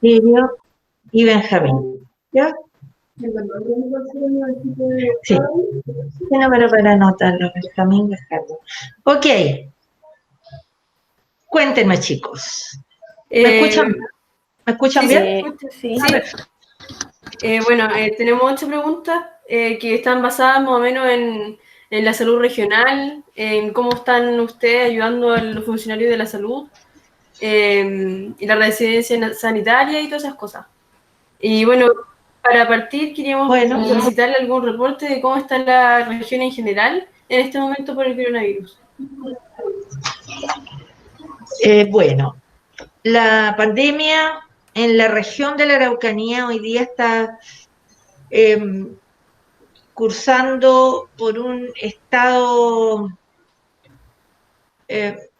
Sirio y Benjamín. ¿Ya? Sí. ¿Qué número para anotarlo? Benjamín Gajardo. Ok. Cuéntenme, chicos. ¿Me escuchan bien? Sí. Bueno, tenemos 8 preguntas que están basadas más o menos en la salud regional, en cómo están ustedes ayudando a los funcionarios de la salud, y la residencia sanitaria y todas esas cosas. Y bueno, para partir queríamos solicitarle algún reporte de cómo está la región en general en este momento por el coronavirus. Bueno, la pandemia en la región de la Araucanía hoy día está cursando por un estado,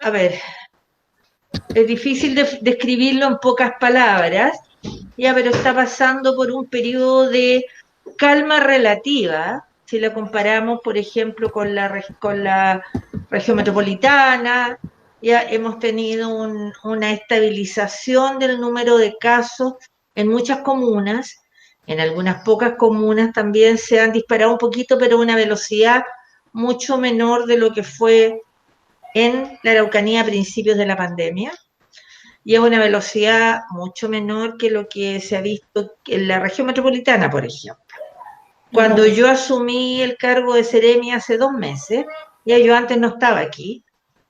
a ver, es difícil describirlo en pocas palabras, ya, pero está pasando por un periodo de calma relativa, si la comparamos, por ejemplo, con la región metropolitana. Ya hemos tenido una estabilización del número de casos en muchas comunas, en algunas pocas comunas también se han disparado un poquito, pero a una velocidad mucho menor de lo que fue en la Araucanía a principios de la pandemia, y a una velocidad mucho menor que lo que se ha visto en la región metropolitana, por ejemplo. Cuando yo asumí el cargo de Seremi hace 2 meses, ya yo antes no estaba aquí,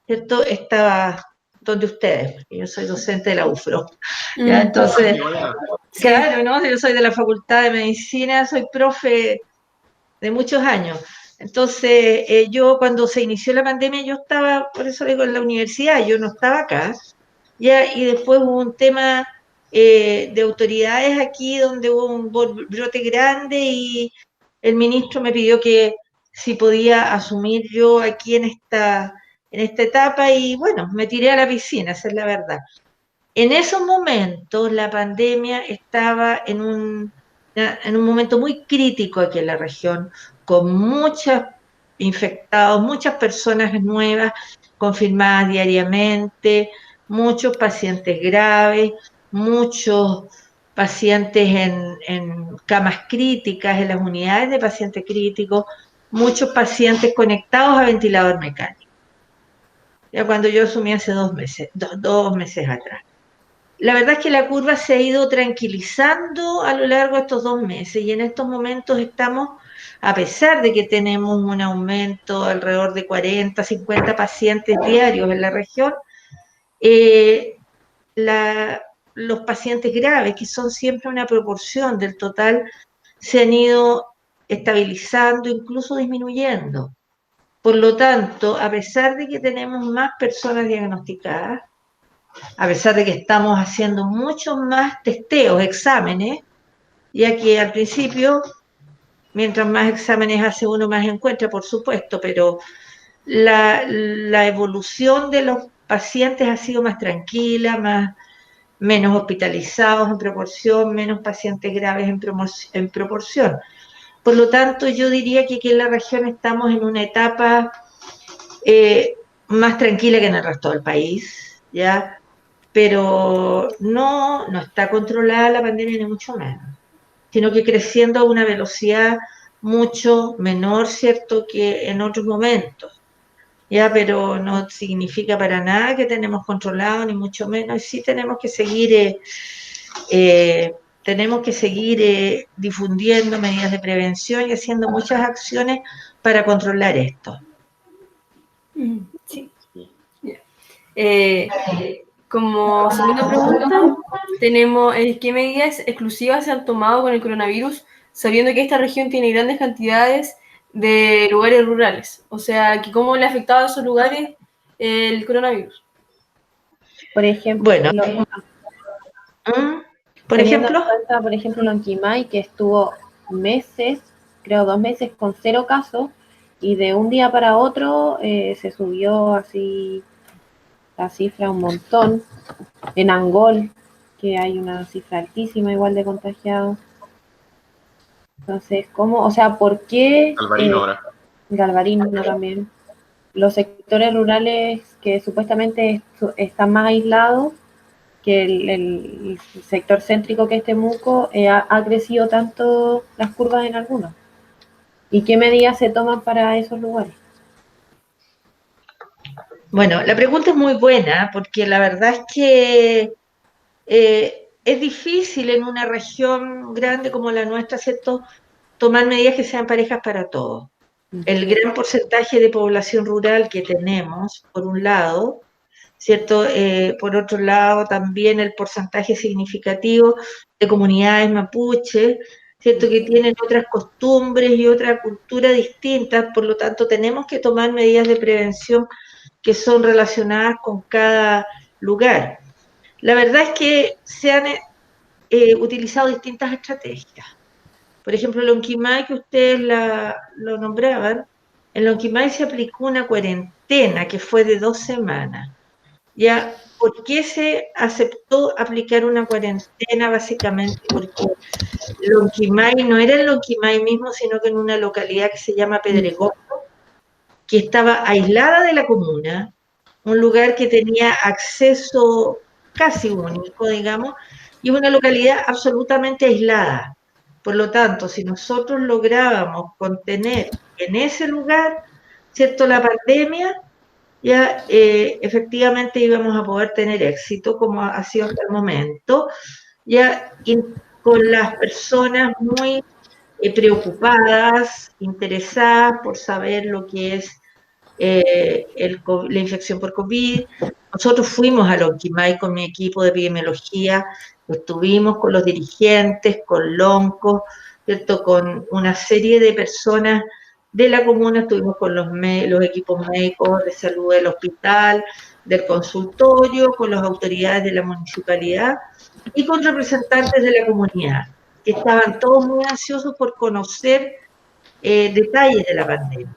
¿cierto? Estaba donde ustedes, porque yo soy docente de la UFRO. ¿Ya? Entonces, claro, ¿no? Yo soy de la Facultad de Medicina, soy profe de muchos años. Entonces, yo cuando se inició la pandemia, yo estaba, por eso digo, en la universidad, yo no estaba acá, ya, y después hubo un tema de autoridades aquí donde hubo un brote grande y el ministro me pidió que si podía asumir yo aquí en esta etapa y bueno, me tiré a la piscina, esa es la verdad. En esos momentos la pandemia estaba en un momento muy crítico aquí en la región, con muchos infectados, muchas personas nuevas confirmadas diariamente, muchos pacientes graves, muchos pacientes en camas críticas, en las unidades de pacientes críticos, muchos pacientes conectados a ventilador mecánico. Ya cuando yo asumí hace 2 meses, dos meses atrás. La verdad es que la curva se ha ido tranquilizando a lo largo de estos 2 meses y en estos momentos estamos, a pesar de que tenemos un aumento alrededor de 40, 50 pacientes diarios en la región, los pacientes graves, que son siempre una proporción del total, se han ido estabilizando, incluso disminuyendo. Por lo tanto, a pesar de que tenemos más personas diagnosticadas, a pesar de que estamos haciendo muchos más testeos, exámenes, ya que al principio, mientras más exámenes hace uno, más encuentra, por supuesto, pero la evolución de los pacientes ha sido más tranquila, menos hospitalizados en proporción, menos pacientes graves en proporción. Por lo tanto, yo diría que aquí en la región estamos en una etapa más tranquila que en el resto del país, ¿ya? Pero no está controlada la pandemia ni mucho menos, sino que creciendo a una velocidad mucho menor, ¿cierto?, que en otros momentos, ¿ya? Pero no significa para nada que tenemos controlado, ni mucho menos, y sí tenemos que seguir difundiendo medidas de prevención y haciendo muchas acciones para controlar esto. Sí. Como segunda pregunta, tenemos ¿qué medidas exclusivas se han tomado con el coronavirus, sabiendo que esta región tiene grandes cantidades de lugares rurales? O sea, ¿cómo le ha afectado a esos lugares el coronavirus? Por ejemplo, bueno, por ejemplo, Lonquimay, que estuvo meses, creo 2 meses con 0 casos, y de un día para otro se subió así la cifra un montón. En Angol, que hay una cifra altísima igual de contagiados. Entonces, ¿cómo? O sea, ¿por qué? Galvarino ahora. Galvarino también. Los sectores rurales que supuestamente están más aislados, que el sector céntrico que es Temuco ha crecido tanto las curvas en algunos. ¿Y qué medidas se toman para esos lugares? Bueno, la pregunta es muy buena porque la verdad es que es difícil en una región grande como la nuestra, ¿cierto?, tomar medidas que sean parejas para todos. El gran porcentaje de población rural que tenemos, por un lado, ¿cierto? Por otro lado, también el porcentaje significativo de comunidades mapuche, ¿cierto? Que tienen otras costumbres y otra cultura distinta, por lo tanto, tenemos que tomar medidas de prevención que son relacionadas con cada lugar. La verdad es que se han utilizado distintas estrategias. Por ejemplo, el Lonquimay, que ustedes lo nombraban, en Lonquimay se aplicó una cuarentena que fue de 2 semanas. ¿Ya? ¿Por qué se aceptó aplicar una cuarentena? Básicamente porque Lonquimay no era el Lonquimay mismo, sino que en una localidad que se llama Pedregoso, que estaba aislada de la comuna, un lugar que tenía acceso casi único, digamos, y una localidad absolutamente aislada. Por lo tanto, si nosotros lográbamos contener en ese lugar, ¿cierto?, la pandemia, ya efectivamente íbamos a poder tener éxito, como ha sido hasta el momento, ya con las personas muy preocupadas, interesadas por saber lo que es la infección por COVID. Nosotros fuimos a Lonquimay con mi equipo de epidemiología, estuvimos con los dirigentes, con Loncos, ¿cierto?, con una serie de personas de la comuna, estuvimos con los equipos médicos de salud del hospital, del consultorio, con las autoridades de la municipalidad y con representantes de la comunidad, que estaban todos muy ansiosos por conocer detalles de la pandemia.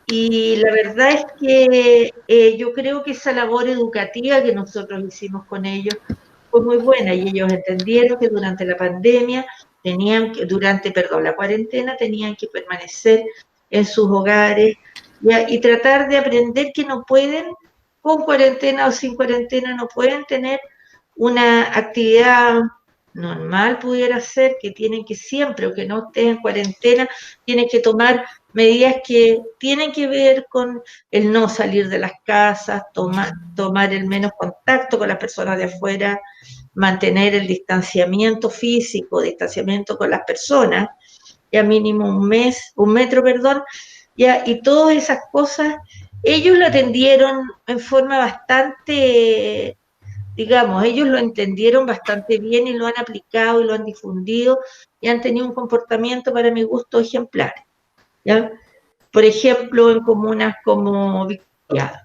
Y la verdad es que yo creo que esa labor educativa que nosotros hicimos con ellos fue muy buena y ellos entendieron que durante la pandemia la cuarentena tenían que permanecer en sus hogares y tratar de aprender que no pueden, con cuarentena o sin cuarentena, no pueden tener una actividad normal, pudiera ser, que tienen que siempre, o que no estén en cuarentena, tienen que tomar medidas que tienen que ver con el no salir de las casas, tomar el menos contacto con las personas de afuera, mantener el distanciamiento físico, distanciamiento con las personas, ya mínimo un metro, ya, y todas esas cosas, ellos lo atendieron en forma bastante, digamos, ellos lo entendieron bastante bien y lo han aplicado y lo han difundido y han tenido un comportamiento, para mi gusto, ejemplar, ¿ya? Por ejemplo, en comunas como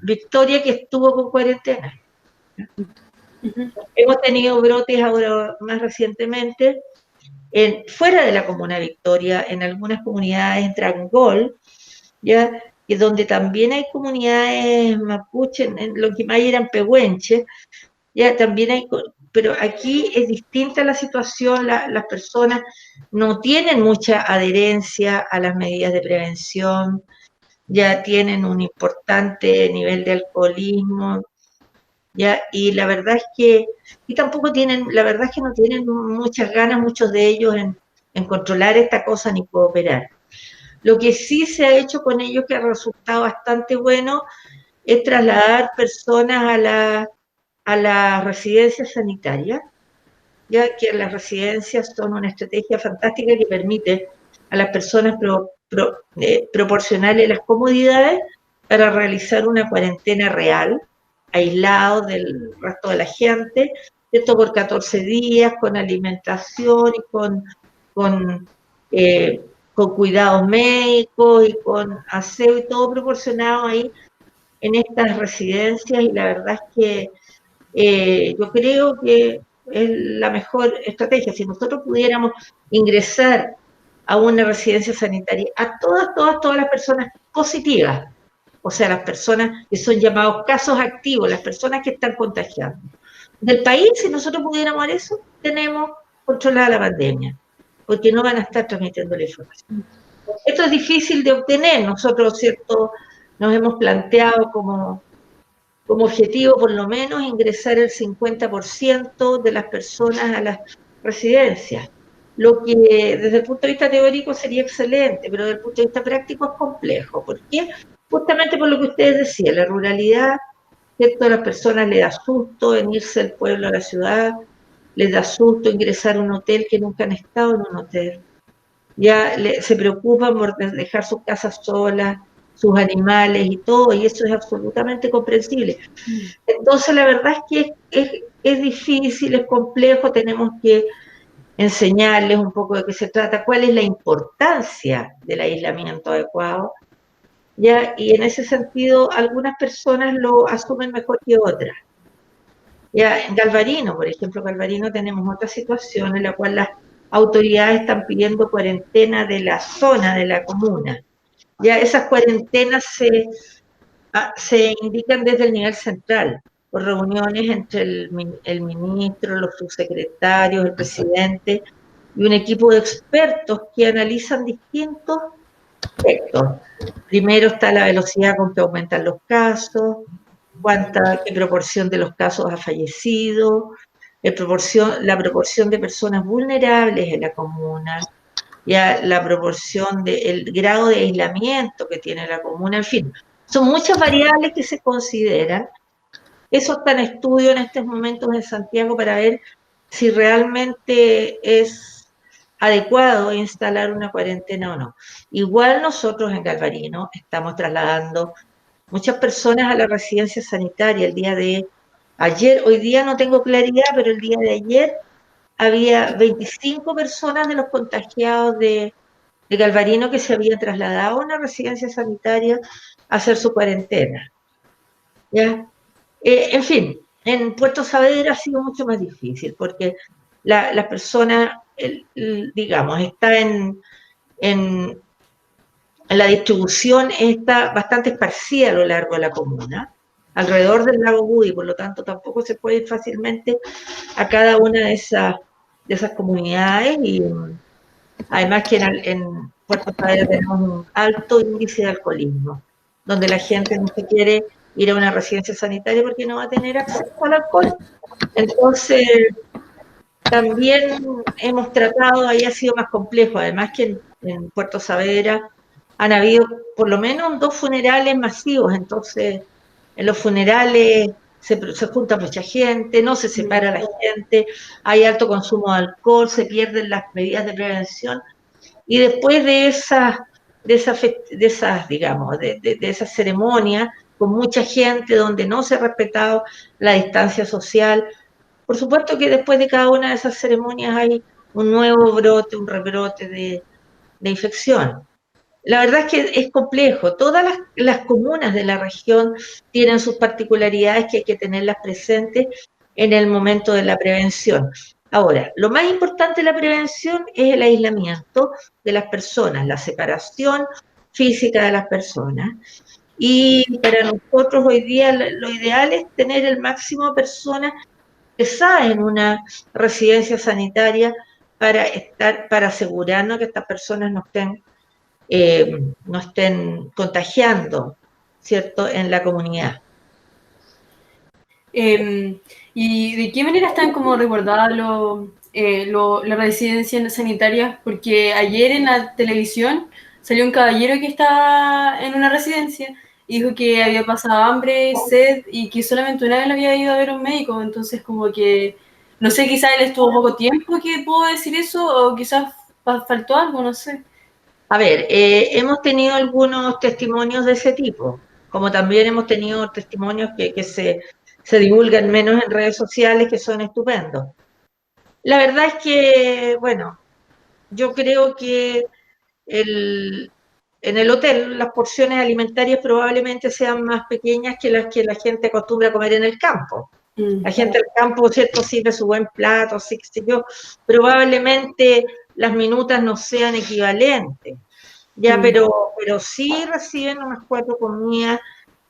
Victoria, que estuvo con cuarentena. Hemos tenido brotes ahora más recientemente fuera de la comuna de Victoria, en algunas comunidades en Trangol, ¿ya? Y donde también hay comunidades mapuche, en Lonquimay eran pehuenches, ya también hay, pero aquí es distinta la situación, las personas no tienen mucha adherencia a las medidas de prevención, ya tienen un importante nivel de alcoholismo, ya, y la verdad es que, y tampoco tienen, la verdad es que no tienen muchas ganas, muchos de ellos, en controlar esta cosa ni cooperar. Lo que sí se ha hecho con ellos, que ha resultado bastante bueno, es trasladar personas a la residencia sanitaria, ya que las residencias son una estrategia fantástica que permite a las personas proporcionarles las comodidades para realizar una cuarentena real, aislados del resto de la gente, esto por 14 días, con alimentación y con cuidados médicos y con aseo y todo proporcionado ahí en estas residencias, y la verdad es que yo creo que es la mejor estrategia. Si nosotros pudiéramos ingresar a una residencia sanitaria a todas las personas positivas, o sea, las personas que son llamados casos activos, las personas que están contagiando. Del país, si nosotros pudiéramos hacer eso, tenemos controlada la pandemia, porque no van a estar transmitiendo la información. Esto es difícil de obtener. Nosotros, ¿cierto?, nos hemos planteado como como objetivo por lo menos ingresar el 50% de las personas a las residencias, lo que desde el punto de vista teórico sería excelente, pero desde el punto de vista práctico es complejo. ¿Por qué? Justamente por lo que ustedes decían, la ruralidad, ¿cierto? A las personas les da susto venirse del pueblo a la ciudad, les da susto ingresar a un hotel que nunca han estado en un hotel. Ya se preocupan por dejar sus casas solas, sus animales y todo, y eso es absolutamente comprensible. Entonces, la verdad es que es difícil, es complejo, tenemos que enseñarles un poco de qué se trata, cuál es la importancia del aislamiento adecuado, ¿ya? Y en ese sentido, algunas personas lo asumen mejor que otras. Ya, en Galvarino, por ejemplo, Galvarino tenemos otra situación en la cual las autoridades están pidiendo cuarentena de la zona, de la comuna. Ya esas cuarentenas se indican desde el nivel central, por reuniones entre el ministro, los subsecretarios, el presidente y un equipo de expertos que analizan distintos aspectos. Primero está la velocidad con que aumentan los casos, qué proporción de los casos ha fallecido, la proporción de personas vulnerables en la comuna, ya la proporción del grado de aislamiento que tiene la comuna, en fin, son muchas variables que se consideran. Eso está en estudio en estos momentos en Santiago para ver si realmente es adecuado instalar una cuarentena o no. Igual nosotros en Galvarino estamos trasladando muchas personas a la residencia sanitaria el día de ayer. Hoy día no tengo claridad, pero el día de ayer había 25 personas de los contagiados de Galvarino que se habían trasladado a una residencia sanitaria a hacer su cuarentena. ¿Ya? En fin, en Puerto Saavedra ha sido mucho más difícil porque la persona, digamos, está en la distribución está bastante esparcida a lo largo de la comuna, alrededor del lago Budi, por lo tanto tampoco se puede ir fácilmente a cada una de esas comunidades, y además que en Puerto Saavedra tenemos un alto índice de alcoholismo, donde la gente no se quiere ir a una residencia sanitaria porque no va a tener acceso al alcohol. Entonces, también hemos tratado, ahí ha sido más complejo, además que en Puerto Saavedra han habido por lo menos 2 funerales masivos, entonces en los funerales se junta mucha gente, no se separa la gente, hay alto consumo de alcohol, se pierden las medidas de prevención, y después de esas ceremonias con mucha gente donde no se ha respetado la distancia social, por supuesto que después de cada una de esas ceremonias hay un nuevo brote, un rebrote de infección. La verdad es que es complejo. Todas las comunas de la región tienen sus particularidades que hay que tenerlas presentes en el momento de la prevención. Ahora, lo más importante de la prevención es el aislamiento de las personas, la separación física de las personas. Y para nosotros hoy día lo ideal es tener el máximo de personas ingresadas en una residencia sanitaria para asegurarnos que estas personas no estén contagiando, ¿cierto?, en la comunidad. ¿Y de qué manera están como resguardadas las residencias sanitarias? Porque ayer en la televisión salió un caballero que estaba en una residencia y dijo que había pasado hambre, sed y que solamente una vez había ido a ver a un médico. Entonces como que, no sé, quizás él estuvo poco tiempo que pudo decir eso, o quizás faltó algo, no sé. A ver, hemos tenido algunos testimonios de ese tipo, como también hemos tenido testimonios que se divulgan menos en redes sociales, que son estupendos. La verdad es que, bueno, yo creo que en el hotel las porciones alimentarias probablemente sean más pequeñas que las que la gente acostumbra a comer en el campo. La gente del campo, ¿cierto?, sirve su buen plato, así que probablemente las minutas no sean equivalentes, ya, pero sí reciben unas 4 comidas,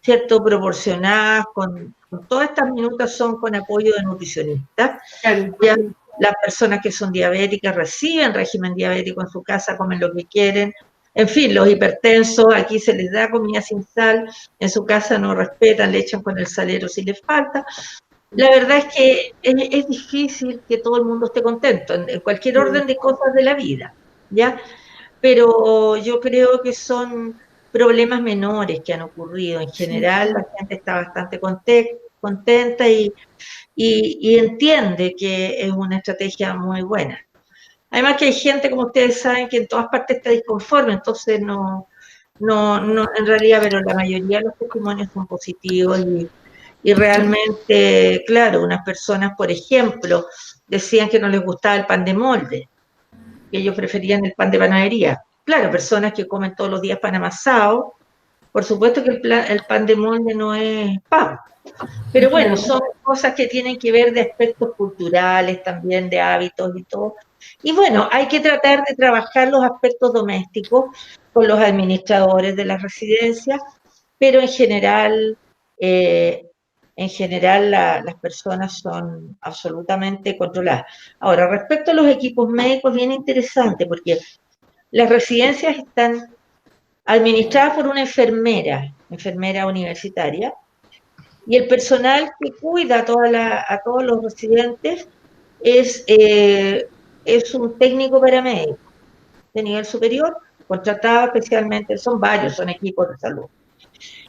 ¿cierto?, proporcionadas, con todas estas minutas son con apoyo de nutricionistas. Claro. Ya, las personas que son diabéticas reciben régimen diabético en su casa, comen lo que quieren, En fin, los hipertensos, aquí se les da comida sin sal, en su casa no respetan, le echan con el salero si les falta. La verdad es que es difícil que todo el mundo esté contento en cualquier orden de cosas de la vida, ¿ya? Pero yo creo que son problemas menores que han ocurrido. En general, la gente está bastante contenta y entiende que es una estrategia muy buena. Además que hay gente, como ustedes saben, que en todas partes está disconforme, entonces no, en realidad, pero la mayoría de los testimonios son positivos y realmente, claro, unas personas, por ejemplo, decían que no les gustaba el pan de molde, que ellos preferían el pan de panadería. Claro, personas que comen todos los días pan amasado, por supuesto que el pan de molde no es pan. Pero bueno, son cosas que tienen que ver de aspectos culturales, también de hábitos y todo. Y bueno, hay que tratar de trabajar los aspectos domésticos con los administradores de las residencias, pero en general las personas son absolutamente controladas. Ahora, respecto a los equipos médicos, bien interesante, porque las residencias están administradas por una enfermera universitaria, y el personal que cuida a todos los residentes es un técnico paramédico de nivel superior, contratado especialmente, son varios, son equipos de salud.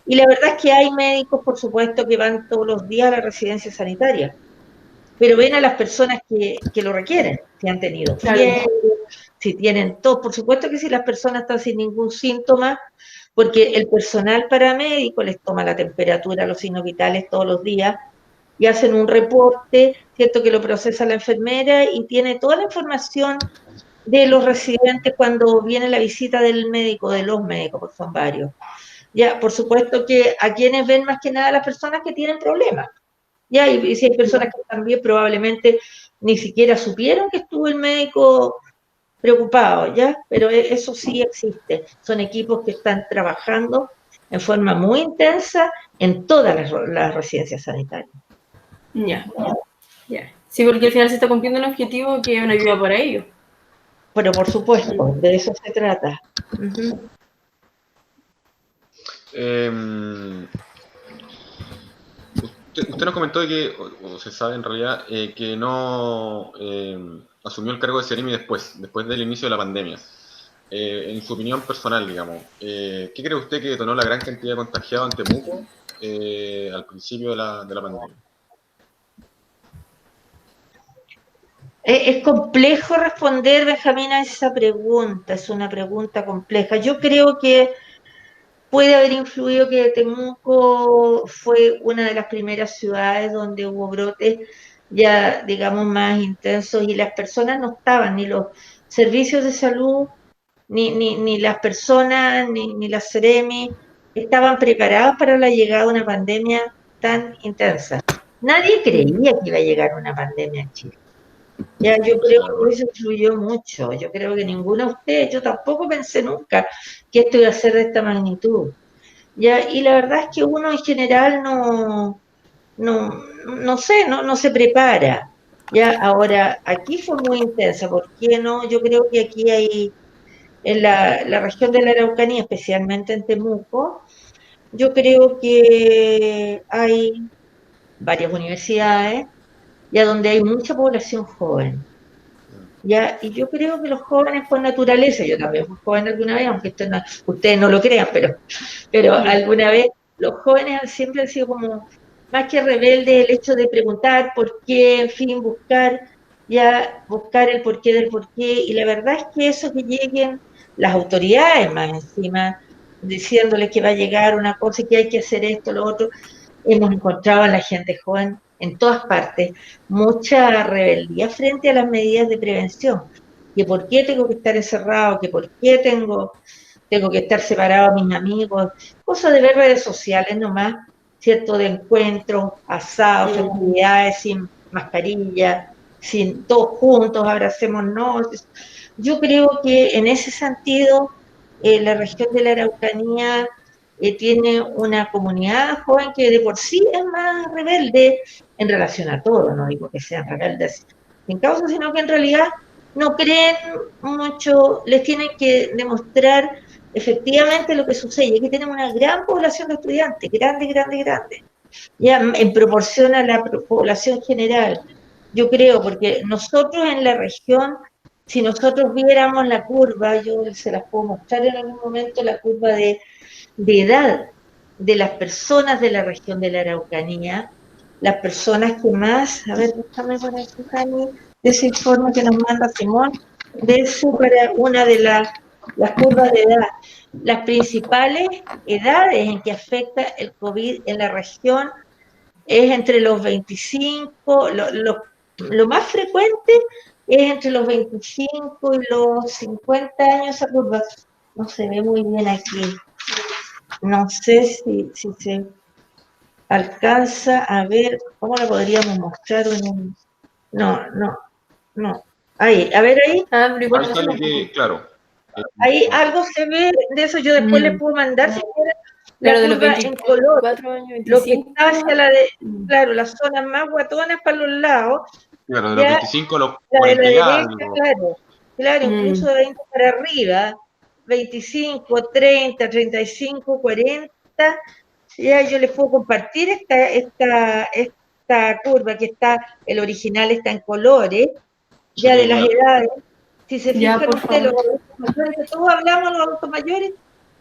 Y la verdad es que hay médicos, por supuesto, que van todos los días a la residencia sanitaria, pero ven a las personas que lo requieren, si han tenido fiebre, si tienen tos. Por supuesto que si las personas están sin ningún síntoma, porque el personal paramédico les toma la temperatura a los signos vitales todos los días y hacen un reporte, ¿cierto?, que lo procesa la enfermera y tiene toda la información de los residentes cuando viene la visita del médico, de los médicos, porque son varios. Ya, por supuesto que a quienes ven más que nada las personas que tienen problemas. Ya, y si hay personas que también probablemente ni siquiera supieron que estuvo el médico preocupado, ¿ya? Pero eso sí existe. Son equipos que están trabajando en forma muy intensa en todas las residencias sanitarias. Ya. Sí, porque al final se está cumpliendo un objetivo que es una ayuda para ellos. Pero por supuesto, de eso se trata. Usted nos comentó que, o se sabe en realidad, que no asumió el cargo de Seremi después del inicio de la pandemia. En su opinión personal, digamos, ¿qué cree usted que detonó la gran cantidad de contagiados en Temuco al principio de la pandemia? Es complejo responder, Benjamín, a esa pregunta. Es una pregunta compleja. Yo creo que puede haber influido que Temuco fue una de las primeras ciudades donde hubo brotes ya, digamos, más intensos y las personas no estaban, ni los servicios de salud, ni las personas, ni las Seremi, estaban preparados para la llegada de una pandemia tan intensa. Nadie creía que iba a llegar una pandemia en Chile. Ya, yo creo que eso influyó mucho. Yo creo que ninguno de ustedes, yo tampoco pensé nunca que esto iba a ser de esta magnitud. Ya, y la verdad es que uno en general no sé, no se prepara. Ya, ahora, aquí fue muy intensa, ¿por qué no? Yo creo que aquí hay, en la región de la Araucanía, especialmente en Temuco, yo creo que hay varias universidades, ya donde hay mucha población joven. Ya, y yo creo que los jóvenes por naturaleza, yo también fui joven alguna vez, aunque ustedes no lo crean, pero alguna vez los jóvenes siempre han sido como más que rebeldes el hecho de preguntar por qué, en fin, buscar el porqué del porqué, y la verdad es que eso que lleguen las autoridades más encima, diciéndoles que va a llegar una cosa y que hay que hacer esto, lo otro, hemos encontrado a la gente joven en todas partes mucha rebeldía frente a las medidas de prevención. Que por qué tengo que estar encerrado, que por qué tengo que estar separado de mis amigos, cosa de ver redes sociales nomás, ¿cierto? De encuentros, asados, festividades sin mascarilla, sin todos juntos, abracémonos. Yo creo que en ese sentido la región de la Araucanía tiene una comunidad joven que de por sí es más rebelde en relación a todo, no digo que sean rebeldes sin causa, sino que en realidad no creen mucho, les tienen que demostrar efectivamente lo que sucede es que tenemos una gran población de estudiantes, grande, ya en proporción a la población general. Yo creo, porque nosotros en la región, si nosotros viéramos la curva, yo se las puedo mostrar en algún momento, la curva de edad de las personas de la región de la Araucanía, las personas que más, a ver, déjame por aquí, Jani, de ese informe que nos manda Simón, de eso para una de las curvas de edad. Las principales edades en que afecta el COVID en la región es entre los 25, lo más frecuente es entre los 25 y los 50 años, esa curva no se ve muy bien aquí. No sé si se alcanza a ver, ¿cómo la podríamos mostrar? No. Ahí, a ver ahí. Pero igual Ahí sale que, claro. Ahí algo se ve de eso, yo después le puedo mandar si quieren la Pero de los curva en color. 24 años, 25. Lo que está hacia claro, las zonas más guatonas para los lados. Claro, de los 25 a los La de la 40 y derecha, algo. claro, incluso de 20 para arriba, 25, 30, 35, 40, ya yo les puedo compartir esta curva que está, el original está en colores, ya de las edades. Si se Ya, fijan por ustedes, los favor. adultos mayores, que todos hablamos, los adultos mayores,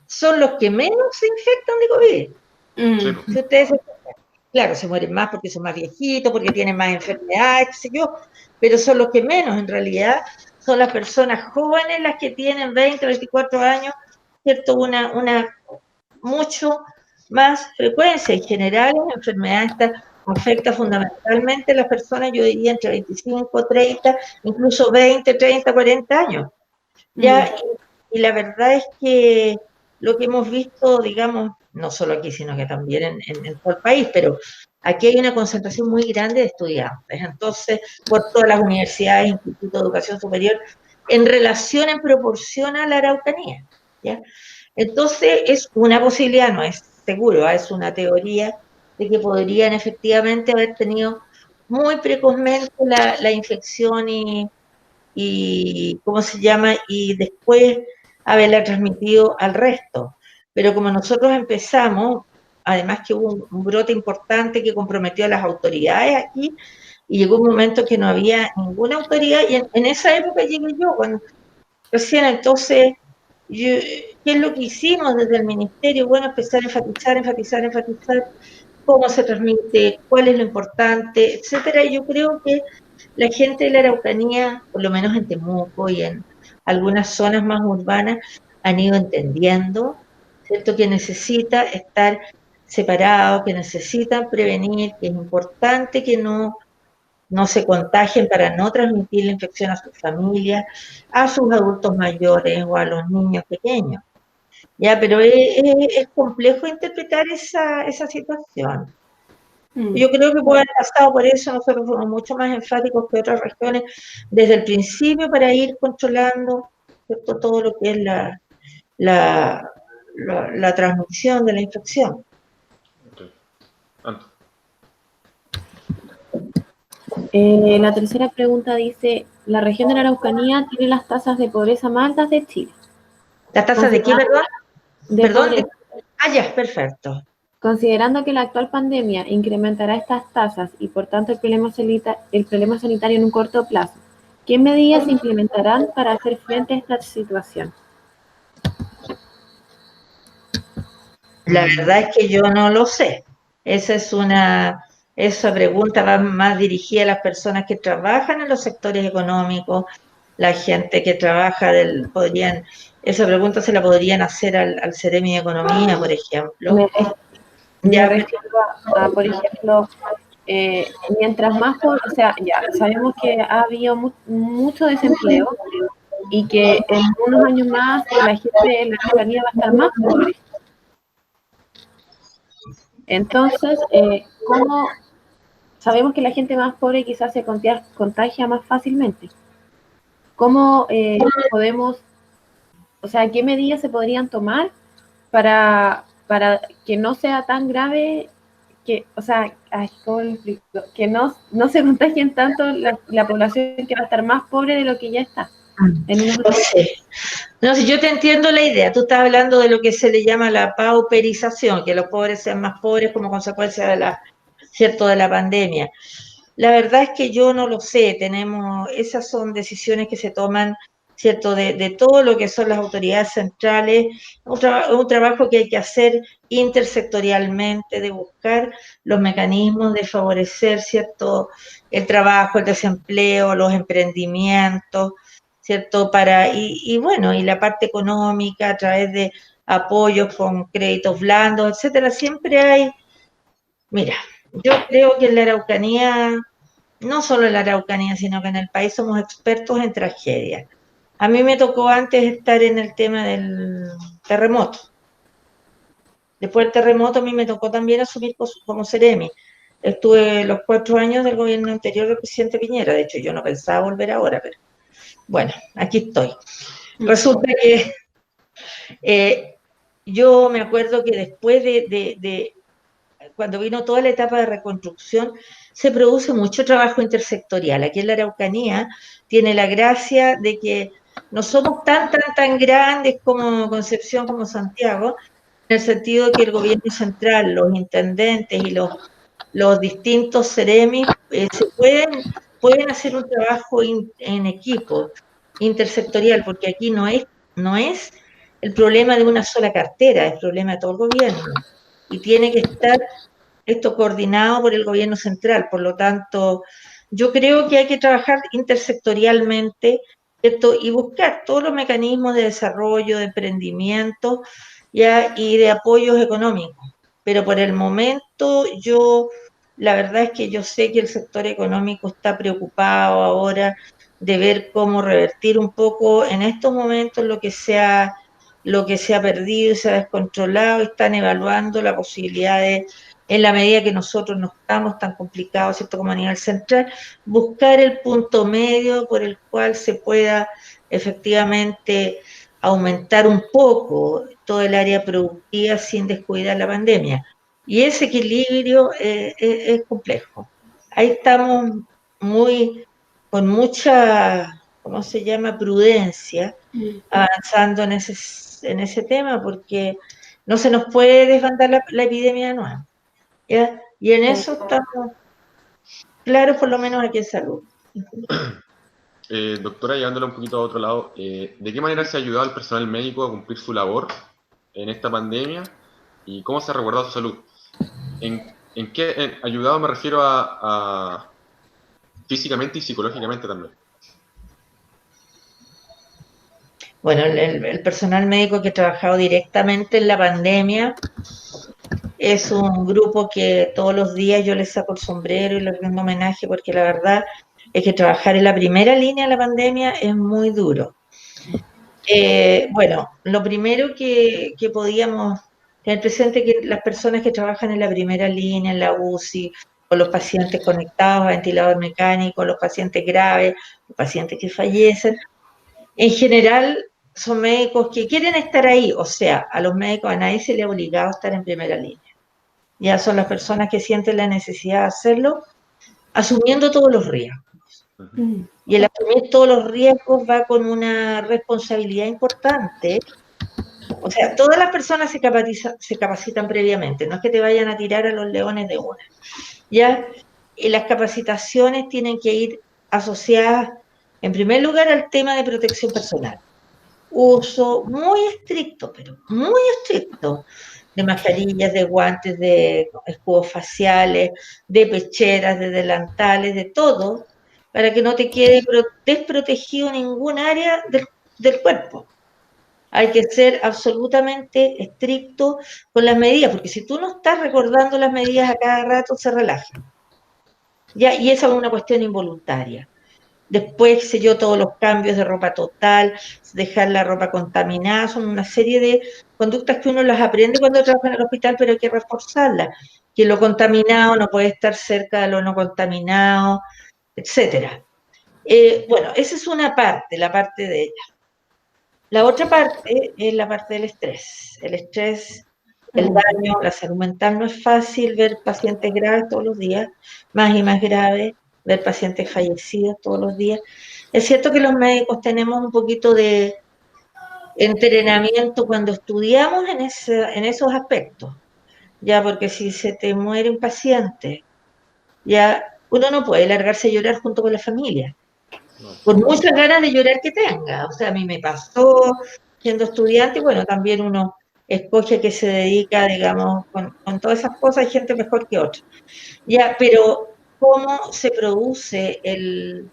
son los que menos se infectan de COVID. Sí, Si ustedes se fijan, claro, se mueren más porque son más viejitos, porque tienen más enfermedades, qué sé yo, pero son los que menos, en realidad, son las personas jóvenes las que tienen 20, 24 años, ¿cierto? Una mucho más frecuencia. En general, la enfermedad esta afecta fundamentalmente a las personas, yo diría, entre 25, 30, incluso 20, 30, 40 años. Ya, y la verdad es que lo que hemos visto, digamos, no solo aquí, sino que también en todo el país, pero aquí hay una concentración muy grande de estudiantes, entonces, por todas las universidades, institutos de educación superior, en relación, en proporción a la Araucanía, ¿ya? Entonces, es una posibilidad, no es seguro, es una teoría de que podrían efectivamente haber tenido muy precozmente la infección y ¿cómo se llama? Y después haberla transmitido al resto. Pero como nosotros empezamos, además que hubo un brote importante que comprometió a las autoridades aquí, y llegó un momento que no había ninguna autoridad, y en esa época llegué yo, cuando recién entonces, ¿qué es lo que hicimos desde el ministerio? Bueno, empezar a enfatizar cómo se transmite, cuál es lo importante, etcétera. Y yo creo que la gente de la Araucanía, por lo menos en Temuco y en algunas zonas más urbanas, han ido entendiendo, ¿cierto?, que necesita estar separado, que necesitan prevenir, que es importante que no se contagien para no transmitir la infección a sus familias, a sus adultos mayores o a los niños pequeños. Ya, pero es complejo interpretar esa situación. Yo creo que puede haber pasado por eso, nosotros fuimos mucho más enfáticos que otras regiones desde el principio para ir controlando, ¿cierto?, todo lo que es la transmisión de la infección. La tercera pregunta dice, la región de la Araucanía tiene las tasas de pobreza más altas de Chile. ¿Las tasas de qué, perdón? Perdón. Ya, perfecto. Considerando que la actual pandemia incrementará estas tasas y por tanto el problema sanitario en un corto plazo, ¿qué medidas se implementarán para hacer frente a esta situación? La verdad es que yo no lo sé. Esa pregunta va más dirigida a las personas que trabajan en los sectores económicos, la gente que trabaja esa pregunta se la podrían hacer al Ceremi de Economía, por ejemplo. Me refiero a, por ejemplo, mientras más, sabemos que ha habido mucho desempleo y que en unos años más la gente en la Araucanía va a estar más pobre. Entonces, ¿cómo sabemos que la gente más pobre quizás se contagia más fácilmente? ¿Cómo podemos, qué medidas se podrían tomar para que no sea tan grave, ¿cómo lo explico? Que no se contagien tanto la población que va a estar más pobre de lo que ya está? En una... No sé. No, si yo te entiendo la idea, tú estás hablando de lo que se le llama la pauperización, que los pobres sean más pobres como consecuencia de ¿cierto?, de la pandemia. La verdad es que yo no lo sé, esas son decisiones que se toman, ¿cierto?, de todo lo que son las autoridades centrales, un trabajo que hay que hacer intersectorialmente, de buscar los mecanismos de favorecer, ¿cierto?, el trabajo, el desempleo, los emprendimientos, ¿cierto?, y bueno, y la parte económica a través de apoyos con créditos blandos, etcétera, siempre hay, mira, yo creo que en la Araucanía, no solo en la Araucanía, sino que en el país somos expertos en tragedias. A mí me tocó antes estar en el tema del terremoto. Después del terremoto a mí me tocó también asumir como Seremi. Estuve los 4 años del gobierno anterior del presidente Piñera. De hecho, yo no pensaba volver ahora, pero bueno, aquí estoy. Resulta que yo me acuerdo que después de cuando vino toda la etapa de reconstrucción, se produce mucho trabajo intersectorial. Aquí en la Araucanía tiene la gracia de que no somos tan grandes como Concepción, como Santiago, en el sentido de que el gobierno central, los intendentes y los distintos seremis pueden hacer un trabajo en equipo, intersectorial, porque aquí no es el problema de una sola cartera, es el problema de todo el gobierno. Y tiene que estar esto coordinado por el gobierno central. Por lo tanto, yo creo que hay que trabajar intersectorialmente, ¿cierto?, y buscar todos los mecanismos de desarrollo, de emprendimiento, ¿ya?, y de apoyos económicos. Pero por el momento la verdad es que yo sé que el sector económico está preocupado ahora de ver cómo revertir un poco en estos momentos lo que se ha perdido y se ha descontrolado, y están evaluando la posibilidad de, en la medida que nosotros no estamos tan complicados, ¿cierto?, como a nivel central, buscar el punto medio por el cual se pueda efectivamente aumentar un poco todo el área productiva sin descuidar la pandemia. Y ese equilibrio es complejo. Ahí estamos con mucha, ¿cómo se llama?, prudencia, avanzando en ese tema, porque no se nos puede desbandar la epidemia de nuevo, ¿ya? Y en eso estamos claros, por lo menos aquí en salud. Doctora, llevándolo un poquito a otro lado, ¿de qué manera se ha ayudado al personal médico a cumplir su labor en esta pandemia y cómo se ha resguardado su salud? ¿En qué ayudado me refiero a físicamente y psicológicamente también? Bueno, el personal médico que ha trabajado directamente en la pandemia es un grupo que todos los días yo les saco el sombrero y les rindo homenaje, porque la verdad es que trabajar en la primera línea de la pandemia es muy duro. Bueno, lo primero que podíamos tener presente es que las personas que trabajan en la primera línea, en la UCI, con los pacientes conectados a ventilador mecánico, los pacientes graves, los pacientes que fallecen, en general son médicos que quieren estar ahí. O sea, a los médicos, a nadie se les ha obligado a estar en primera línea. Ya son las personas que sienten la necesidad de hacerlo, asumiendo todos los riesgos. Y el asumir todos los riesgos va con una responsabilidad importante. O sea, todas las personas se capacitan previamente, no es que te vayan a tirar a los leones de una. ¿Ya? Y las capacitaciones tienen que ir asociadas, en primer lugar, al tema de protección personal. Uso muy estricto, pero muy estricto, de mascarillas, de guantes, de escudos faciales, de pecheras, de delantales, de todo, para que no te quede desprotegido ningún área del cuerpo. Hay que ser absolutamente estricto con las medidas, porque si tú no estás recordando las medidas a cada rato, se relajan. ¿Ya? Y esa es una cuestión involuntaria. Después, sé yo, todos los cambios de ropa total, dejar la ropa contaminada, son una serie de conductas que uno las aprende cuando trabaja en el hospital, pero hay que reforzarlas. Que lo contaminado no puede estar cerca de lo no contaminado, etcétera. Bueno, esa es una parte, la parte de ella. La otra parte es la parte del estrés. El estrés, el daño, la salud mental. No es fácil ver pacientes graves todos los días, más y más graves, ver pacientes fallecidos todos los días. Es cierto que los médicos tenemos un poquito de entrenamiento cuando estudiamos en esos aspectos, ya, porque si se te muere un paciente, ya uno no puede largarse a llorar junto con la familia, No. por muchas ganas de llorar que tenga. O sea, a mí me pasó siendo estudiante, y bueno, también uno escoge que se dedica, digamos, con todas esas cosas, hay gente mejor que otra. Ya, pero ¿cómo se produce el,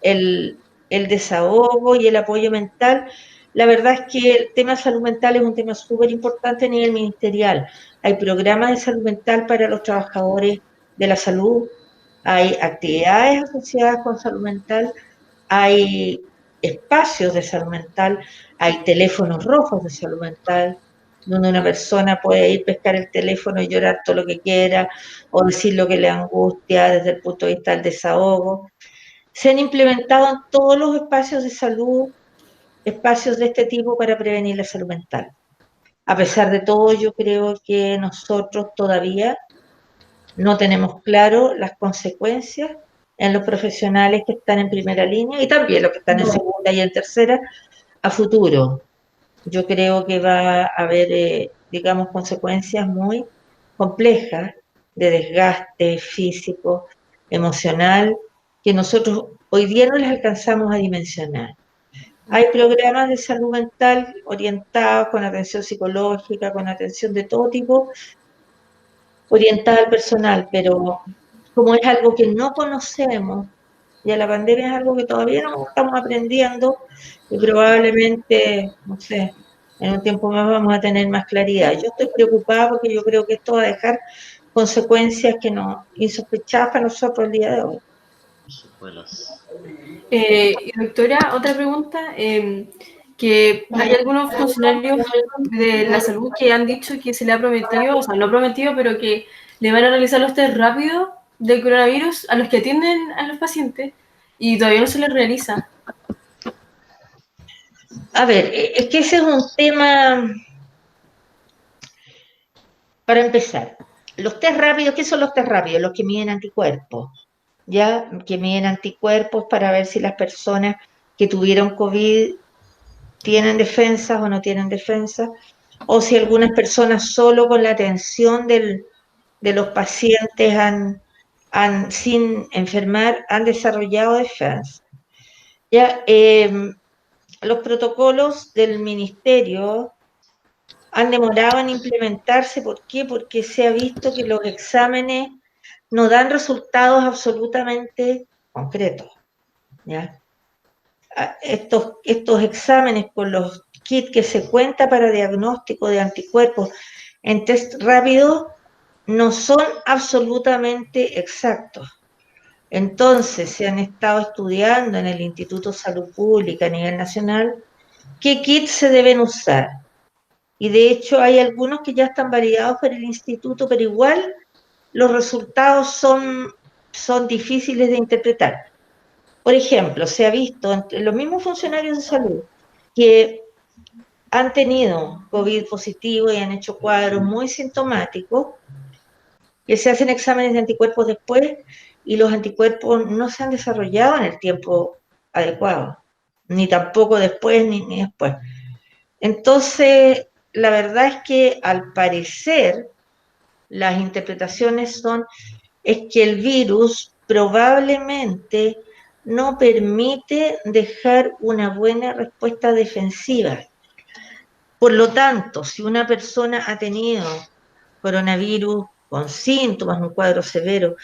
el desahogo y el apoyo mental? La verdad es que el tema de salud mental es un tema súper importante a nivel ministerial. Hay programas de salud mental para los trabajadores de la salud, hay actividades asociadas con salud mental, hay espacios de salud mental, hay teléfonos rojos de salud mental, donde una persona puede ir, pescar el teléfono y llorar todo lo que quiera, o decir lo que le angustia desde el punto de vista del desahogo. Se han implementado en todos los espacios de salud, espacios de este tipo para prevenir la salud mental. A pesar de todo, yo creo que nosotros todavía no tenemos claro las consecuencias en los profesionales que están en primera línea y también los que están en segunda y en tercera a futuro. Yo creo que va a haber, digamos, consecuencias muy complejas de desgaste físico, emocional, que nosotros hoy día no les alcanzamos a dimensionar. Hay programas de salud mental orientados con atención psicológica, con atención de todo tipo, orientada al personal, pero como es algo que no conocemos, ya la pandemia es algo que todavía no estamos aprendiendo y probablemente, no sé, en un tiempo más vamos a tener más claridad. Yo estoy preocupada porque yo creo que esto va a dejar consecuencias que no insospechadas para nosotros el día de hoy. Doctora, otra pregunta, que hay algunos funcionarios de la salud que han dicho que se le ha prometido, o sea, no prometido, pero que le van a realizar los test rápidos del coronavirus a los que atienden a los pacientes y todavía no se les realiza. A ver, es que ese es un tema, para empezar, los test rápidos, ¿qué son los test rápidos? Los que miden anticuerpos, ¿ya? Que miden anticuerpos para ver si las personas que tuvieron COVID tienen defensas o no tienen defensas, o si algunas personas solo con la atención de los pacientes sin enfermar han desarrollado defensas. Ya, los protocolos del ministerio han demorado en implementarse. ¿Por qué? Porque se ha visto que los exámenes no dan resultados absolutamente concretos, ¿ya? Estos exámenes con los kits que se cuenta para diagnóstico de anticuerpos en test rápido no son absolutamente exactos. Entonces, se han estado estudiando en el Instituto de Salud Pública a nivel nacional qué kits se deben usar. Y de hecho hay algunos que ya están validados por el instituto, pero igual los resultados son difíciles de interpretar. Por ejemplo, se ha visto entre los mismos funcionarios de salud que han tenido COVID positivo y han hecho cuadros muy sintomáticos, que se hacen exámenes de anticuerpos después y los anticuerpos no se han desarrollado en el tiempo adecuado, ni tampoco después ni después. Entonces, la verdad es que al parecer las interpretaciones es que el virus probablemente no permite dejar una buena respuesta defensiva. Por lo tanto, si una persona ha tenido coronavirus con síntomas, un cuadro severo,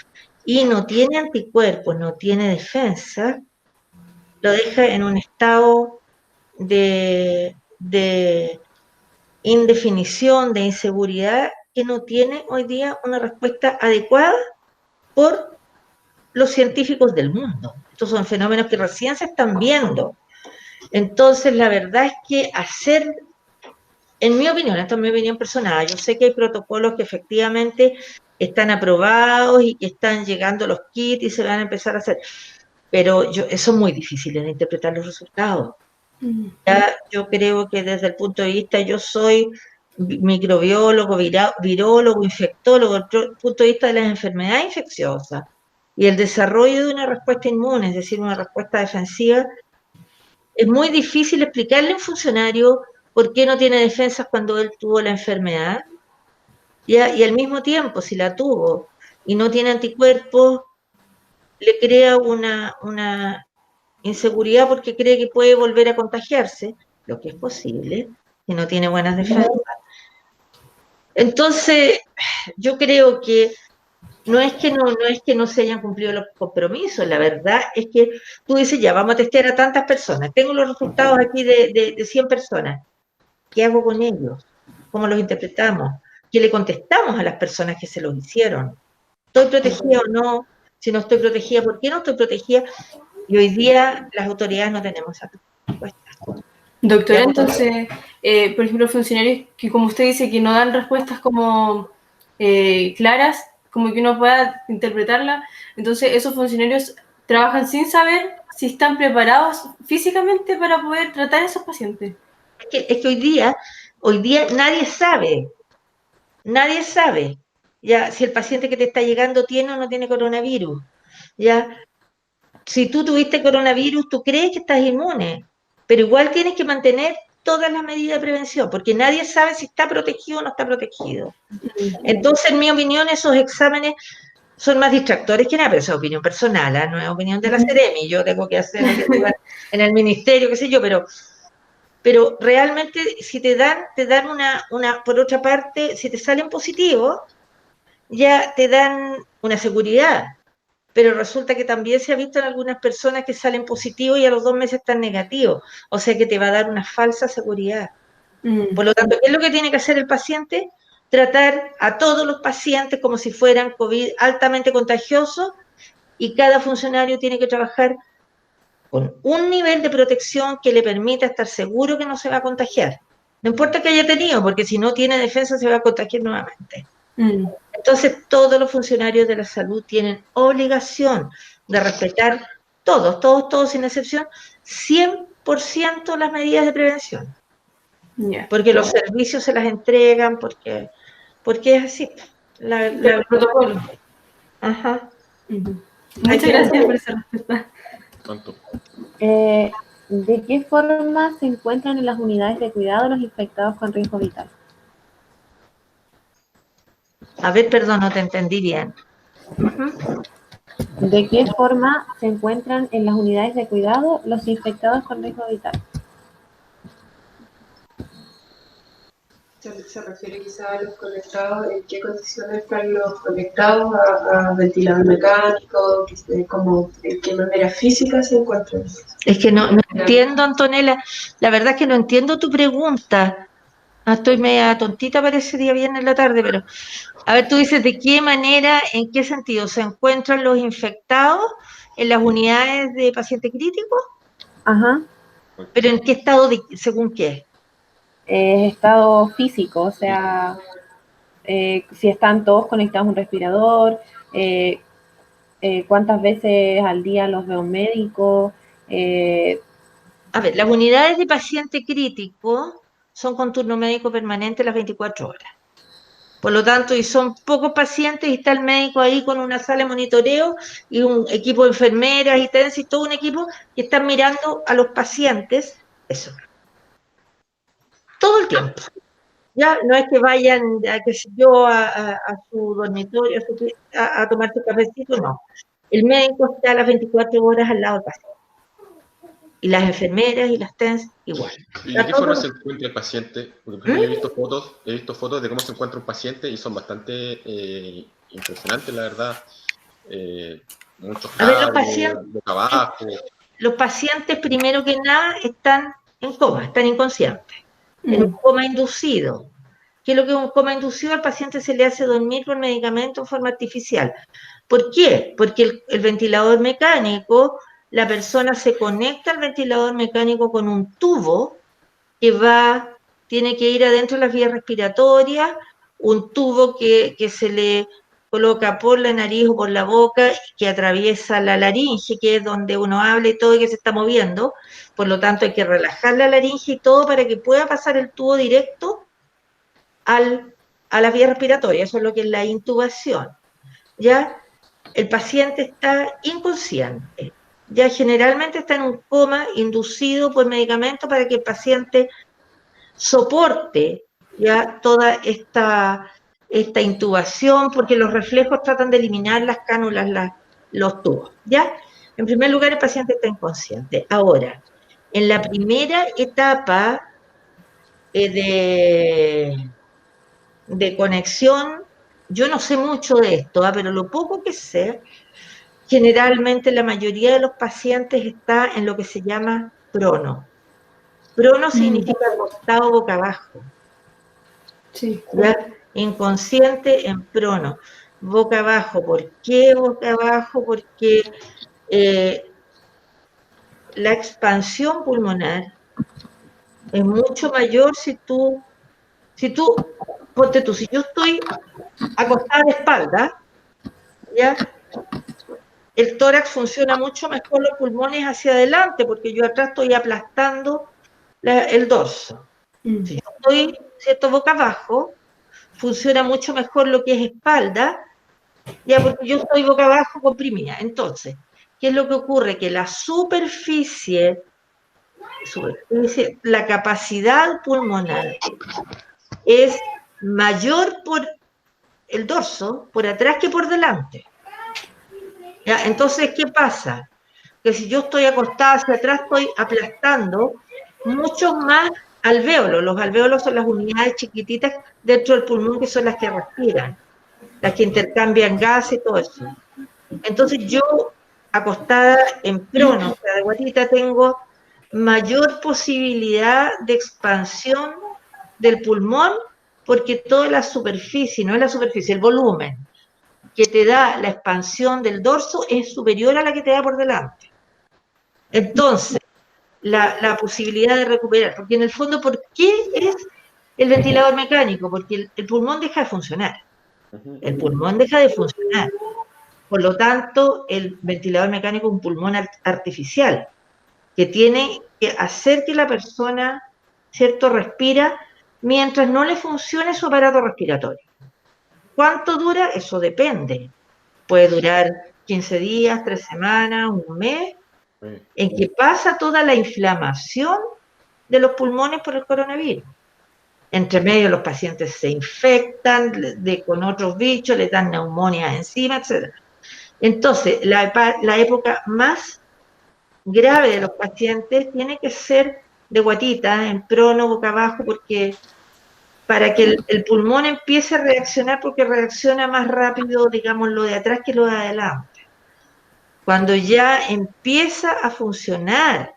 y no tiene anticuerpos, no tiene defensa, lo deja en un estado de indefinición, de inseguridad, que no tiene hoy día una respuesta adecuada por los científicos del mundo. Estos son fenómenos que recién se están viendo. Entonces, la verdad es que en mi opinión, esto es mi opinión personal, yo sé que hay protocolos que efectivamente están aprobados y que están llegando los kits y se van a empezar a hacer, pero son muy difíciles de interpretar los resultados. Ya, yo creo que desde el punto de vista, yo soy microbiólogo, virólogo, infectólogo, desde el punto de vista de las enfermedades infecciosas, y el desarrollo de una respuesta inmune, es decir, una respuesta defensiva, es muy difícil explicarle a un funcionario por qué no tiene defensas cuando él tuvo la enfermedad, ¿ya? Y al mismo tiempo, si la tuvo y no tiene anticuerpos, le crea una inseguridad porque cree que puede volver a contagiarse, lo que es posible, que no tiene buenas defensas. Entonces, yo creo que no es que no se hayan cumplido los compromisos, la verdad es que tú dices, ya, vamos a testear a tantas personas, tengo los resultados aquí de 100 personas, ¿qué hago con ellos? ¿Cómo los interpretamos? ¿Qué le contestamos a las personas que se los hicieron? ¿Estoy protegida o no? Si no estoy protegida, ¿por qué no estoy protegida? Y hoy día las autoridades no tenemos esa respuesta. Doctora, entonces, por ejemplo, funcionarios que, como usted dice, que no dan respuestas como claras, como que uno pueda interpretarla, entonces esos funcionarios trabajan sin saber si están preparados físicamente para poder tratar a esos pacientes. Es que hoy día nadie sabe, ya, si el paciente que te está llegando tiene o no tiene coronavirus, ya. Si tú tuviste coronavirus, tú crees que estás inmune, pero igual tienes que mantener todas las medidas de prevención, porque nadie sabe si está protegido o no está protegido. Entonces, en mi opinión, esos exámenes son más distractores que nada, pero esa es opinión personal, ¿eh? No es opinión de la Seremi, yo tengo que hacer lo que digan en el ministerio, qué sé yo, pero realmente si te dan por otra parte, si te salen positivos, ya te dan una seguridad, pero resulta que también se ha visto en algunas personas que salen positivos y a los 2 meses están negativos, o sea que te va a dar una falsa seguridad. Por lo tanto, ¿qué es lo que tiene que hacer el paciente? Tratar a todos los pacientes como si fueran COVID altamente contagiosos, y cada funcionario tiene que trabajar con un nivel de protección que le permita estar seguro que no se va a contagiar. No importa que haya tenido, porque si no tiene defensa se va a contagiar nuevamente. Entonces, todos los funcionarios de la salud tienen obligación de respetar todos, sin excepción, 100% las medidas de prevención. Porque los servicios se las entregan, porque es así. El protocolo. Ajá. Muchas gracias por esa respuesta. ¿De qué forma se encuentran en las unidades de cuidado los infectados con riesgo vital? A ver, perdón, no te entendí bien. ¿De qué forma se encuentran en las unidades de cuidado los infectados con riesgo vital? Se refiere quizá a los conectados, en qué condiciones están los conectados a ventilador mecánico, en qué manera física se encuentran. Es que no entiendo, Antonella, la verdad es que no entiendo tu pregunta. Estoy media tontita para ese día viernes en la tarde, pero a ver, tú dices de qué manera, en qué sentido se encuentran los infectados en las unidades de paciente crítico. Ajá. Pero en qué estado, según qué. Estado físico, o sea, si están todos conectados a un respirador, cuántas veces al día los ve un médico. A ver, las unidades de paciente crítico son con turno médico permanente las 24 horas. Por lo tanto, y son pocos pacientes y está el médico ahí con una sala de monitoreo y un equipo de enfermeras y TENS y todo un equipo que están mirando a los pacientes, eso, todo el tiempo. Ya no es que vayan, qué sé yo, a su dormitorio, a tomar su cafecito, no. El médico está a las 24 horas al lado del paciente. Y las enfermeras y las TENS igual. ¿Y de qué forma se encuentra el paciente? Porque por ejemplo, he visto fotos de cómo se encuentra un paciente y son bastante impresionantes, la verdad. Muchos cables, boca abajo. Los pacientes, primero que nada, están en coma, están inconscientes, en un coma inducido. ¿Qué es lo que es un coma inducido? Al paciente se le hace dormir con medicamento en forma artificial. ¿Por qué? Porque el ventilador mecánico, la persona se conecta al ventilador mecánico con un tubo que tiene que ir adentro de las vías respiratorias, un tubo que se le coloca por la nariz o por la boca, que atraviesa la laringe, que es donde uno habla y todo y que se está moviendo. Por lo tanto, hay que relajar la laringe y todo para que pueda pasar el tubo directo a las vías respiratorias. Eso es lo que es la intubación, ¿ya? el paciente está inconsciente. Ya generalmente está en un coma inducido por medicamentos para que el paciente soporte ya toda esta intubación, porque los reflejos tratan de eliminar las cánulas, los tubos, ¿ya? En primer lugar, el paciente está inconsciente. Ahora, en la primera etapa de conexión, yo no sé mucho de esto, pero lo poco que sé, generalmente la mayoría de los pacientes está en lo que se llama prono. Prono significa acostado boca abajo. Sí. ¿Ya? Inconsciente en prono, boca abajo. ¿Por qué boca abajo? Porque la expansión pulmonar es mucho mayor si yo estoy acostada de espalda, ¿ya? El tórax funciona mucho mejor, los pulmones hacia adelante, porque yo atrás estoy aplastando el dorso. Si yo estoy, ¿cierto?, boca abajo, funciona mucho mejor lo que es espalda, ya, porque yo estoy boca abajo comprimida. Entonces, ¿qué es lo que ocurre? Que la superficie, la capacidad pulmonar es mayor por el dorso, por atrás que por delante. ¿Ya? Entonces, ¿qué pasa? Que si yo estoy acostada hacia atrás, estoy aplastando mucho más alvéolos. Los alvéolos son las unidades chiquititas dentro del pulmón que son las que respiran, las que intercambian gas y todo eso. Entonces yo, acostada en prono, o sea, de guatita, tengo mayor posibilidad de expansión del pulmón, porque toda la superficie, no es la superficie, el volumen que te da la expansión del dorso es superior a la que te da por delante. Entonces, la posibilidad de recuperar, porque en el fondo, ¿por qué es el ventilador mecánico? Porque el pulmón deja de funcionar. El pulmón deja de funcionar. Por lo tanto, el ventilador mecánico es un pulmón artificial, que tiene que hacer que la persona, ¿cierto?, respira mientras no le funcione su aparato respiratorio. ¿Cuánto dura? Eso depende. Puede durar 15 días, 3 semanas, un mes, en que pasa toda la inflamación de los pulmones por el coronavirus. Entre medio los pacientes se infectan con otros bichos, les dan neumonía encima, etc. Entonces, la época más grave de los pacientes tiene que ser de guatita, en prono, boca abajo, porque para que el pulmón empiece a reaccionar, porque reacciona más rápido, digamos, lo de atrás que lo de adelante. Cuando ya empieza a funcionar,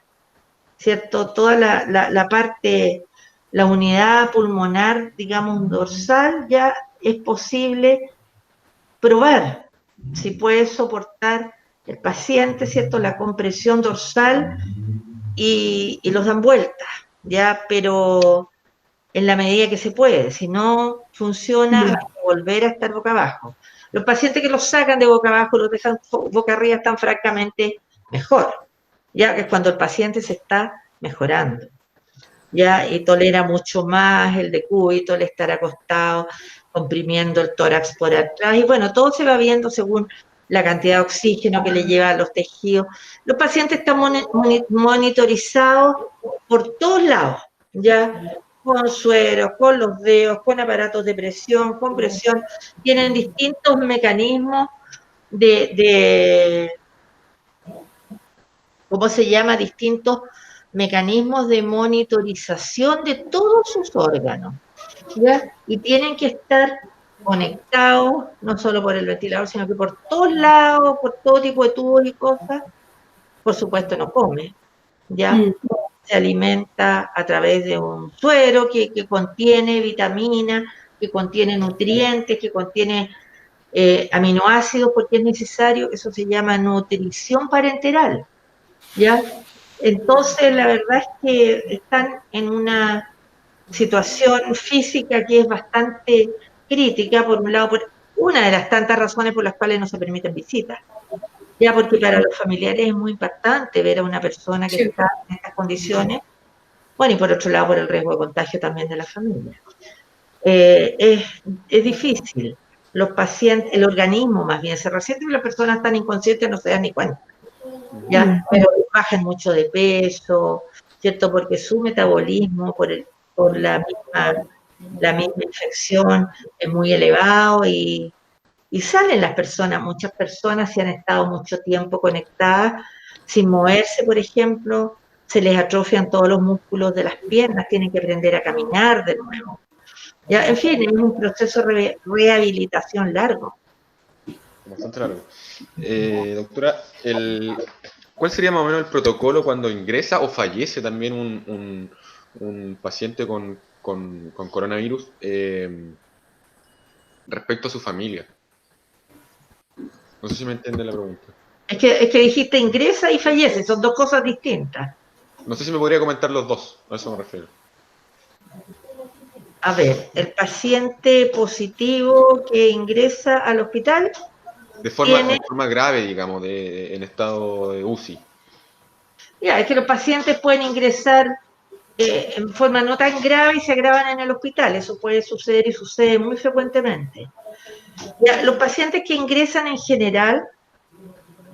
¿cierto?, toda la parte, la unidad pulmonar, digamos, dorsal, ya es posible probar si puede soportar el paciente, ¿cierto?, la compresión dorsal y los dan vueltas, ¿ya? Pero en la medida que se puede. Si no funciona, hay que volver a estar boca abajo. Los pacientes que los sacan de boca abajo, los dejan boca arriba, están francamente mejor, ya que es cuando el paciente se está mejorando, ya, y tolera mucho más el decúbito, el estar acostado, comprimiendo el tórax por atrás, y bueno, todo se va viendo según la cantidad de oxígeno que le lleva a los tejidos. Los pacientes están monitorizados por todos lados, ya, con sueros, con los dedos, con aparatos de presión, con presión, tienen distintos mecanismos ¿cómo se llama? Distintos mecanismos de monitorización de todos sus órganos, ¿ya? Y tienen que estar conectados, no solo por el ventilador, sino que por todos lados, por todo tipo de tubos y cosas. Por supuesto no come, ¿ya? Se alimenta a través de un suero que contiene vitaminas, que contiene nutrientes, que contiene aminoácidos, porque es necesario, eso se llama nutrición parenteral, ¿ya? Entonces, la verdad es que están en una situación física que es bastante crítica, por un lado, por una de las tantas razones por las cuales no se permiten visitas. Ya, porque para los familiares es muy impactante ver a una persona que está en estas condiciones. Bueno, y por otro lado, por el riesgo de contagio también de la familia. Es difícil. los pacientes, el organismo más bien se resiente y las personas están inconscientes, no se dan ni cuenta. ¿Ya? Pero bajan mucho de peso, ¿cierto? Porque su metabolismo por la misma infección es muy elevado y salen las personas, muchas personas si han estado mucho tiempo conectadas, sin moverse, por ejemplo, se les atrofian todos los músculos de las piernas, tienen que aprender a caminar de nuevo. Ya, en fin, es un proceso de rehabilitación largo. Bastante largo. Doctora, ¿cuál sería más o menos el protocolo cuando ingresa o fallece también un paciente con coronavirus respecto a su familia? No sé si me entiende la pregunta. Es que dijiste ingresa y fallece, son dos cosas distintas. No sé si me podría comentar los dos, a eso me refiero. A ver, el paciente positivo que ingresa al hospital De forma grave, digamos, en estado de UCI. Ya, es que los pacientes pueden ingresar en forma no tan grave y se agravan en el hospital. Eso puede suceder y sucede muy frecuentemente. Ya, los pacientes que ingresan en general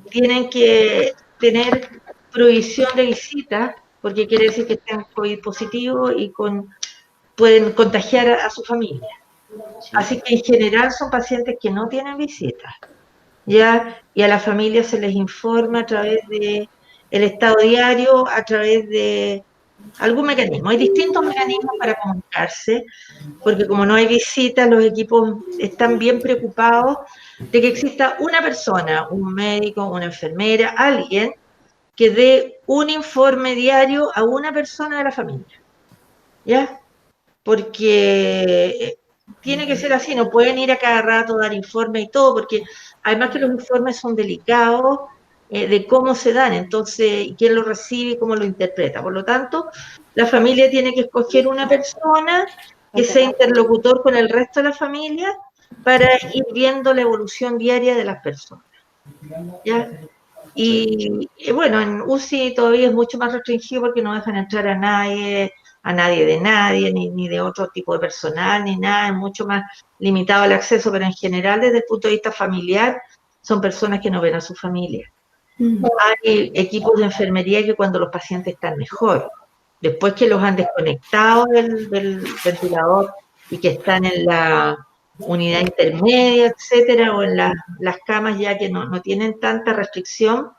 tienen que tener prohibición de visita, porque quiere decir que están COVID positivo y pueden contagiar a su familia. Así que en general son pacientes que no tienen visitas. ¿Ya? Y a la familia se les informa a través de el estado diario, a través de algún mecanismo. Hay distintos mecanismos para comunicarse, porque como no hay visitas, los equipos están bien preocupados de que exista una persona, un médico, una enfermera, alguien que dé un informe diario a una persona de la familia. ¿Ya? Porque tiene que ser así, no pueden ir a cada rato a dar informes y todo, porque además que los informes son delicados de cómo se dan, entonces quién lo recibe y cómo lo interpreta. Por lo tanto, la familia tiene que escoger una persona que sea interlocutor con el resto de la familia para ir viendo la evolución diaria de las personas. ¿Ya? Y bueno, en UCI todavía es mucho más restringido porque no dejan entrar a nadie de nadie, ni de otro tipo de personal, ni nada, es mucho más limitado el acceso, pero en general desde el punto de vista familiar son personas que no ven a su familia. Hay equipos de enfermería que cuando los pacientes están mejor, después que los han desconectado del ventilador y que están en la unidad intermedia, etcétera, o en las camas ya que no tienen tanta restricción,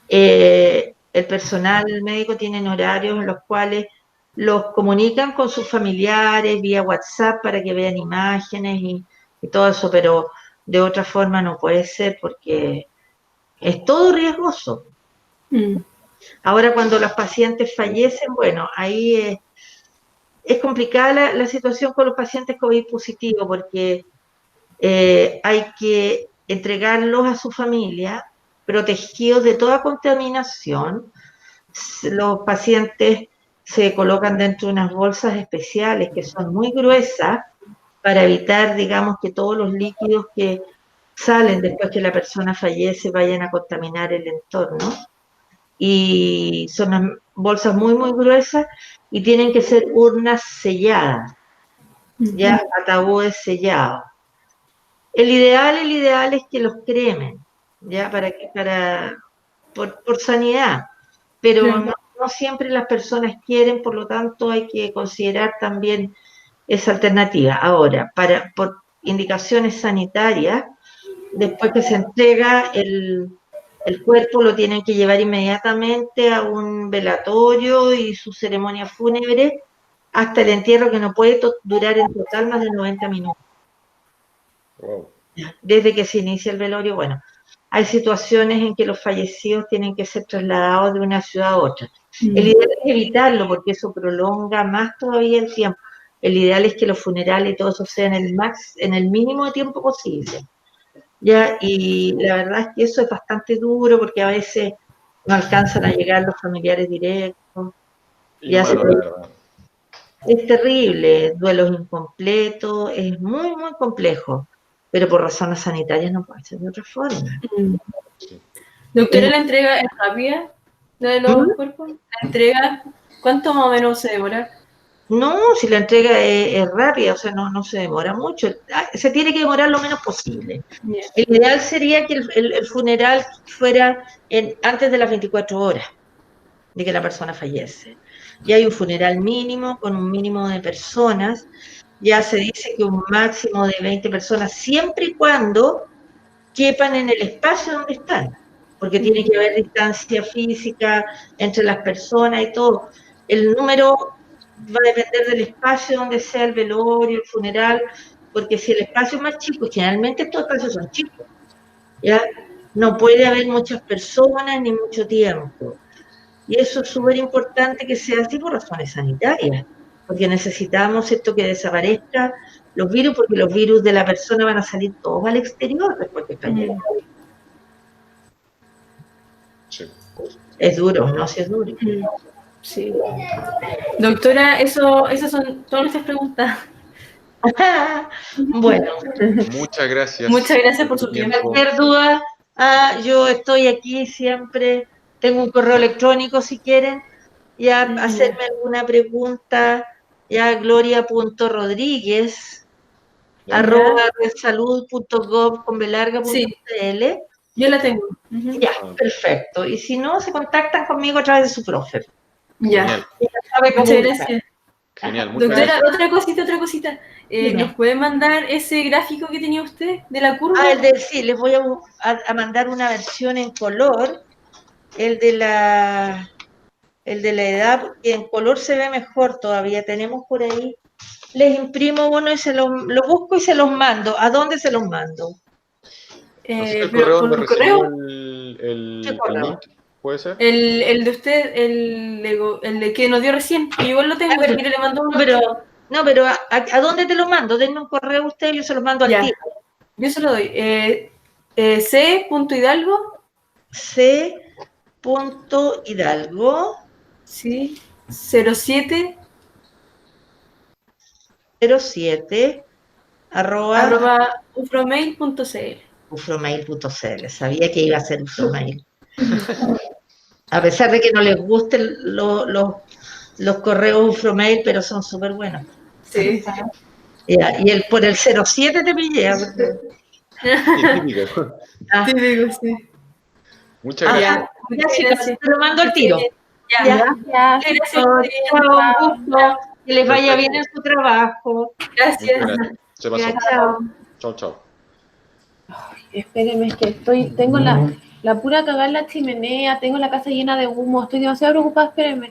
el personal médico tiene horarios en los cuales los comunican con sus familiares vía WhatsApp para que vean imágenes y todo eso, pero de otra forma no puede ser porque es todo riesgoso. Ahora cuando los pacientes fallecen, bueno, ahí es complicada la situación con los pacientes COVID positivos porque hay que entregarlos a su familia protegidos de toda contaminación. Los pacientes se colocan dentro de unas bolsas especiales que son muy gruesas para evitar, digamos, que todos los líquidos que salen después que la persona fallece vayan a contaminar el entorno. Y son bolsas muy, muy gruesas y tienen que ser urnas selladas, ya ataúdes sellados. El ideal es que los cremen, ya por sanidad, pero no siempre las personas quieren, por lo tanto hay que considerar también esa alternativa. Ahora, por indicaciones sanitarias, después que se entrega el cuerpo lo tienen que llevar inmediatamente a un velatorio y su ceremonia fúnebre hasta el entierro, que no puede durar en total más de 90 minutos. Wow. Desde que se inicia el velorio, bueno, hay situaciones en que los fallecidos tienen que ser trasladados de una ciudad a otra. El ideal es evitarlo porque eso prolonga más todavía el tiempo. El ideal es que los funerales y todo eso sean en el mínimo de tiempo posible. ¿Ya? Y la verdad es que eso es bastante duro porque a veces no alcanzan a llegar los familiares directos. Es terrible, duelos incompletos, es muy, muy complejo, pero por razones sanitarias no puede ser de otra forma. Doctora, ¿la entrega es rápida de los cuerpos? ¿La entrega cuánto más o menos se demora? No, si la entrega es rápida, o sea, no se demora mucho. Se tiene que demorar lo menos posible. Ya. El ideal sería que el funeral fuera antes de las 24 horas de que la persona fallece. Y hay un funeral mínimo con un mínimo de personas. Ya se dice que un máximo de 20 personas, siempre y cuando quepan en el espacio donde están, porque tiene que haber distancia física entre las personas y todo. El número va a depender del espacio donde sea el velorio, el funeral, porque si el espacio es más chico, generalmente estos espacios son chicos, ¿ya? No puede haber muchas personas ni mucho tiempo. Y eso es súper importante que sea así por razones sanitarias, porque necesitamos esto que desaparezca los virus, porque los virus de la persona van a salir todos al exterior después que fallezca. Sí. Es duro, no si es duro. Sí. Doctora, esas son todas nuestras preguntas. Bueno, Muchas gracias. Muchas gracias por su tiempo. cualquier duda, yo estoy aquí siempre, tengo un correo electrónico si quieren, ya hacerme alguna pregunta, ya gloria.rodríguez @redsalud.gov.cl. Sí, yo la tengo. Ya, perfecto. Y si no, se contactan conmigo a través de su profe. Ya. Genial. Sabe cómo Muchas buscar. gracias. Genial, muchas Doctora, gracias. otra cosita. Dime. ¿Nos puede mandar ese gráfico que tenía usted de la curva? Sí, les voy a mandar una versión en color, el de la edad, porque en color se ve mejor todavía, tenemos por ahí. Les imprimo uno y lo busco y se los mando. ¿A dónde se los mando? Así que el Pero correo por donde correo. recibió el link, ¿puede ser? El de usted, el de que nos dio recién, que igual lo tengo, pero- si quiere le mando uno. Pero ¿a dónde te lo mando? Denme un correo a usted y yo se los mando al Ya. tiro. Yo se lo doy. C.Hidalgo. C.Hidalgo. Sí. 07 07 @ufromail.cl. ufromail.cl. Sabía que iba a ser ufromail. A pesar de que no les gusten los correos ufromail, pero son súper buenos. Sí. Ya, y por el 07 te pillé. Sí, típico. Típico, sí. Muchas gracias. Ya, chicas, te lo mando al tiro. Ya. Ya. Gracias. Chao, un gusto. Que les vaya bien en su trabajo. Gracias. Muchas gracias. Se pasó. Ya, chao. Chao, chao. Espérenme, es que tengo la pura cagada en la chimenea, tengo la casa llena de humo, estoy demasiado preocupada, espérenme.